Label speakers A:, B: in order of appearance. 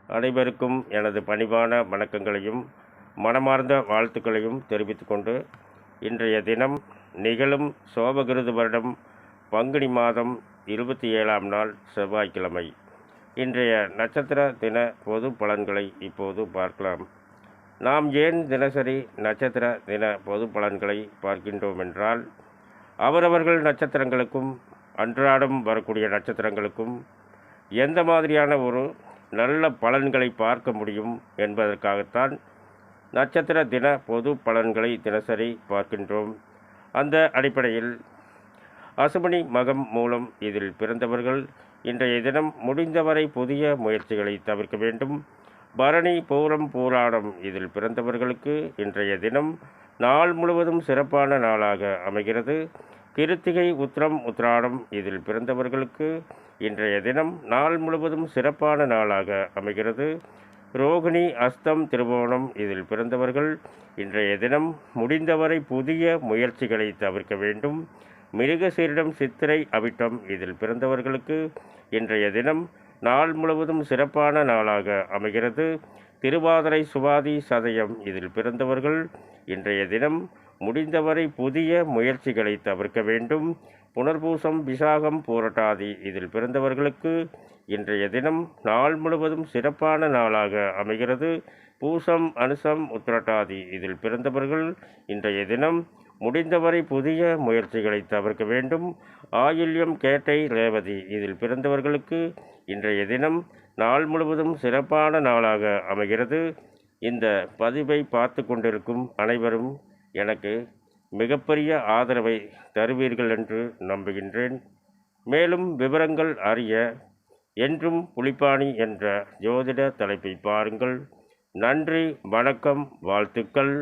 A: அனைவருக்கும் எனது பணிவான வணக்கங்களையும் மனமார்ந்த வாழ்த்துக்களையும் தெரிவித்துக்கொண்டு, இன்றைய தினம் நிகழும் சோபகிருது வருடம் பங்குனி மாதம் 27ஆம் நாள் செவ்வாய்க்கிழமை. இன்றைய நட்சத்திர தின பொது பலன்களை இப்போது பார்க்கலாம். நாம் ஏன் தினசரி நட்சத்திர தின பொது பலன்களை பார்க்கின்றோம் என்றால், அவரவர்கள் நட்சத்திரங்களுக்கும் அன்றாடம் வரக்கூடிய நட்சத்திரங்களுக்கும் எந்த மாதிரியான ஒரு நல்ல பலன்களை பார்க்க முடியும் என்பதற்காகத்தான் நட்சத்திர தின பொது பலன்களை தினசரி பார்க்கின்றோம். அந்த அடிப்படையில் அசுவினி மகம் மூலம் இதில் பிறந்தவர்கள் இன்றைய தினம் முடிந்தவரை புதிய முயற்சிகளை தவிர்க்க வேண்டும். பரணி பூரம் பூராடம் இதில் பிறந்தவர்களுக்கு இன்றைய தினம் நாள் முழுவதும் சிறப்பான நாளாக அமைகிறது. கிருத்திகை உத்திரம் உத்திராடம் இதில் பிறந்தவர்களுக்கு இன்றைய தினம் நாள் முழுவதும் சிறப்பான நாளாக அமைகிறது. ரோகிணி அஸ்தம் திருவோணம் இதில் பிறந்தவர்கள் இன்றைய தினம் முடிந்தவரை புதிய முயற்சிகளை தவிர்க்க வேண்டும். மிருகசீரிடம் சித்திரை அவிட்டம் இதில் பிறந்தவர்களுக்கு இன்றைய தினம் நாள் முழுவதும் சிறப்பான நாளாக அமைகிறது. திருவாதிரை சுவாதி சதயம் இதில் பிறந்தவர்கள் இன்றைய தினம் முடிந்தவரை புதிய முயற்சிகளை தவிர்க்க வேண்டும். புனர்பூசம் விசாகம் பூரட்டாதி இதில் பிறந்தவர்களுக்கு இன்றைய தினம் நாள் முழுவதும் சிறப்பான நாளாக அமைகிறது. பூசம் அனுசம் உத்திரட்டாதி இதில் பிறந்தவர்கள் இன்றைய தினம் முடிந்தவரை புதிய முயற்சிகளை தவிர்க்க வேண்டும். ஆயில்யம் கேட்டை ரேவதி இதில் பிறந்தவர்களுக்கு இன்றைய தினம் நாள் முழுவதும் சிறப்பான நாளாக அமைகிறது. இந்த பதிவை பார்த்து கொண்டிருக்கும் அனைவரும் எனக்கு மிகப்பெரிய ஆதரவை தருவீர்கள் என்று நம்புகின்றேன். மேலும் விவரங்கள் அறிய என்றும் புலிப்பாணி என்ற ஜோதிட தலைப்பை பாருங்கள். நன்றி, வணக்கம், வாழ்த்துக்கள்.